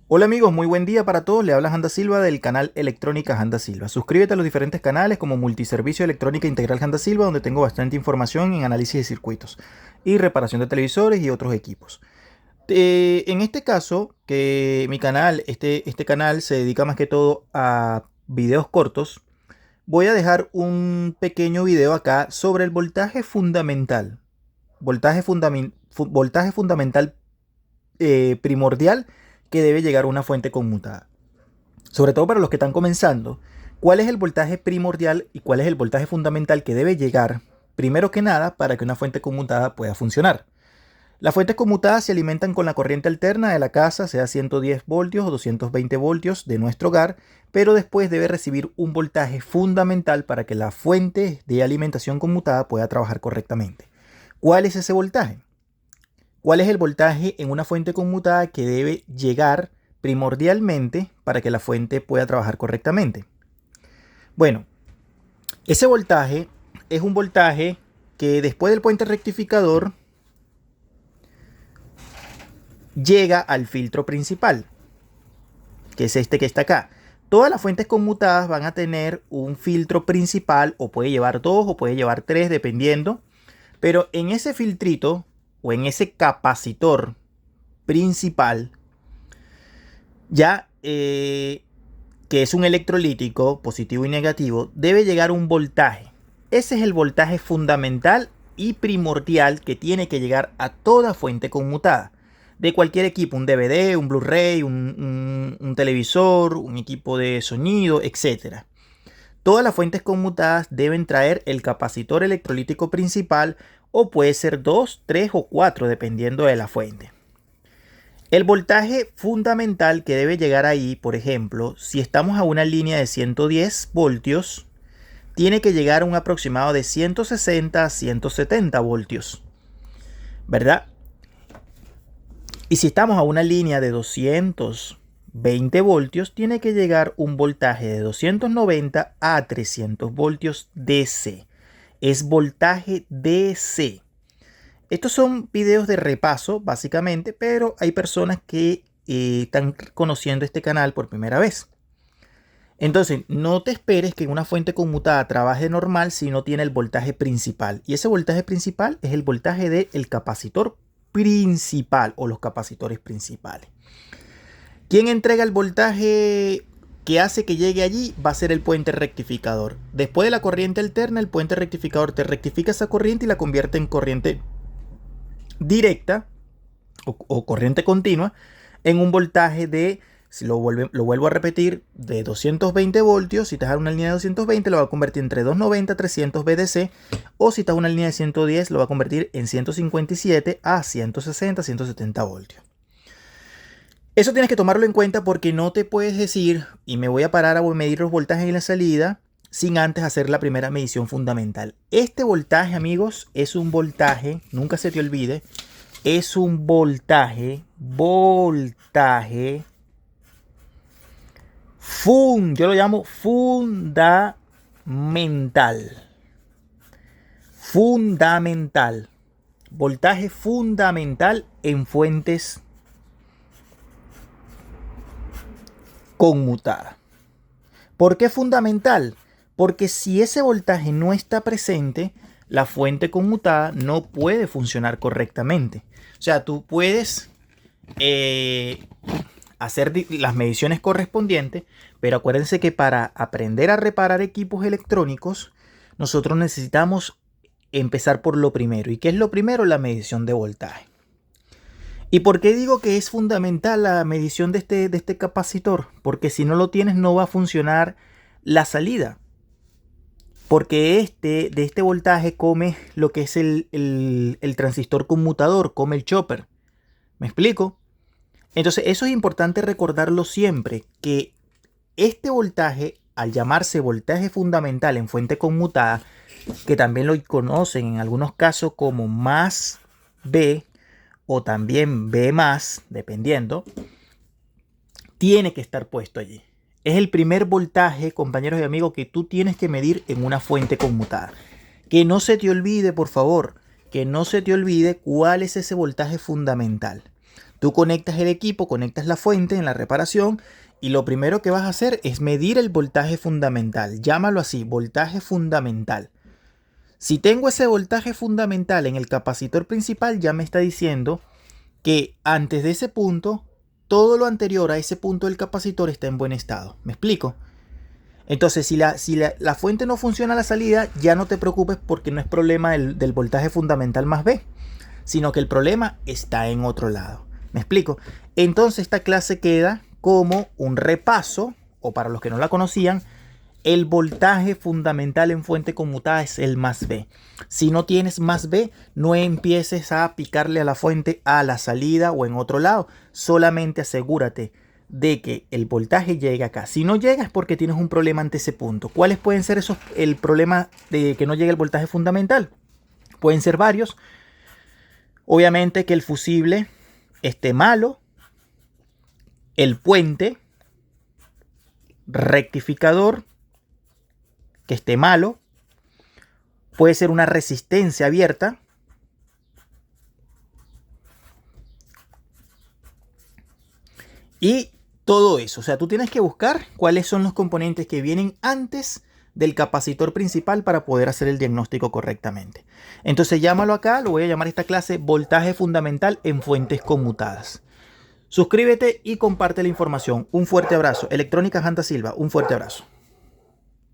Hola amigos, muy buen día para todos. Le habla Janda Silva del canal Electrónica Janda Silva. Suscríbete a los diferentes canales como Multiservicio Electrónica Integral Janda Silva, donde tengo bastante información en análisis de circuitos y reparación de televisores y otros equipos. En este caso, que mi canal, este canal se dedica más que todo a videos cortos, voy a dejar un pequeño video acá sobre el voltaje fundamental. Voltaje fundamental primordial que debe llegar a una fuente conmutada. Sobre todo para los que están comenzando, ¿cuál es el voltaje primordial y cuál es el voltaje fundamental que debe llegar primero que nada para que una fuente conmutada pueda funcionar? Las fuentes conmutadas se alimentan con la corriente alterna de la casa, sea 110 voltios o 220 voltios de nuestro hogar, pero después debe recibir un voltaje fundamental para que la fuente de alimentación conmutada pueda trabajar correctamente. ¿Cuál es ese voltaje? ¿Cuál es el voltaje en una fuente conmutada que debe llegar primordialmente para que la fuente pueda trabajar correctamente? Bueno, ese voltaje es un voltaje que después del puente rectificador llega al filtro principal, que es este que está acá. Todas las fuentes conmutadas van a tener un filtro principal, o puede llevar dos o puede llevar tres, dependiendo. Pero en ese filtrito o en ese capacitor principal, ya que es un electrolítico positivo y negativo, debe llegar un voltaje. Ese es el voltaje fundamental y primordial que tiene que llegar a toda fuente conmutada de cualquier equipo, un DVD, un Blu-ray, un televisor, un equipo de sonido, etc. Todas las fuentes conmutadas deben traer el capacitor electrolítico principal, o puede ser 2, 3 o 4 dependiendo de la fuente. El voltaje fundamental que debe llegar ahí, por ejemplo, si estamos a una línea de 110 voltios, tiene que llegar a un aproximado de 160 a 170 voltios, ¿verdad? Y si estamos a una línea de 220 voltios, tiene que llegar un voltaje de 290 a 300 voltios DC. Es voltaje DC. Estos son videos de repaso, básicamente, pero hay personas que están conociendo este canal por primera vez. Entonces, no te esperes que una fuente conmutada trabaje normal si no tiene el voltaje principal. Y ese voltaje principal es el voltaje del capacitor principal o los capacitores principales. ¿Quién entrega el voltaje que hace que llegue allí? Va a ser el puente rectificador. Después de la corriente alterna, el puente rectificador te rectifica esa corriente y la convierte en corriente directa o corriente continua en un voltaje de, si lo vuelvo a repetir, de 220 voltios. Si estás en una línea de 220, lo va a convertir entre 290 a 300 VDC, o si estás en una línea de 110, lo va a convertir en 157 a 160, 170 voltios. Eso tienes que tomarlo en cuenta, porque no te puedes decir, y me voy a parar a medir los voltajes en la salida, sin antes hacer la primera medición fundamental. Este voltaje, amigos, es un voltaje, nunca se te olvide, es un voltaje, yo lo llamo fundamental. Fundamental. Voltaje fundamental en fuentes conmutadas. ¿Por qué fundamental? Porque si ese voltaje no está presente, la fuente conmutada no puede funcionar correctamente. O sea, tú puedes hacer las mediciones correspondientes, pero acuérdense que para aprender a reparar equipos electrónicos, nosotros necesitamos empezar por lo primero. ¿Y qué es lo primero? La medición de voltaje. ¿Y por qué digo que es fundamental la medición de este capacitor? Porque si no lo tienes, no va a funcionar la salida. Porque de este voltaje come lo que es el transistor conmutador, come el chopper. ¿Me explico? Entonces, eso es importante recordarlo siempre, que este voltaje, al llamarse voltaje fundamental en fuente conmutada, que también lo conocen en algunos casos como más B o también B más, dependiendo, tiene que estar puesto allí. Es el primer voltaje, compañeros y amigos, que tú tienes que medir en una fuente conmutada. Que no se te olvide, por favor, que no se te olvide cuál es ese voltaje fundamental. Tú conectas el equipo, conectas la fuente en la reparación y lo primero que vas a hacer es medir el voltaje fundamental. Llámalo así, voltaje fundamental. Si tengo ese voltaje fundamental en el capacitor principal, ya me está diciendo que antes de ese punto, todo lo anterior a ese punto del capacitor está en buen estado. ¿Me explico? Entonces, si la fuente no funciona a la salida, ya no te preocupes porque no es problema del voltaje fundamental más B, sino que el problema está en otro lado. ¿Me explico? Entonces, esta clase queda como un repaso, o para los que no la conocían, el voltaje fundamental en fuente conmutada es el más B. Si no tienes más B, no empieces a picarle a la fuente a la salida o en otro lado. Solamente asegúrate de que el voltaje llegue acá. Si no llega es porque tienes un problema ante ese punto. ¿Cuáles pueden ser el problema de que no llegue el voltaje fundamental? Pueden ser varios. Obviamente que el fusible esté malo, el puente rectificador que esté malo, puede ser una resistencia abierta, y todo eso. O sea, tú tienes que buscar cuáles son los componentes que vienen antes del capacitor principal para poder hacer el diagnóstico correctamente. Entonces llámalo acá, lo voy a llamar esta clase voltaje fundamental en fuentes conmutadas. Suscríbete y comparte la información. Un fuerte abrazo. Electrónica Janta Silva, un fuerte abrazo.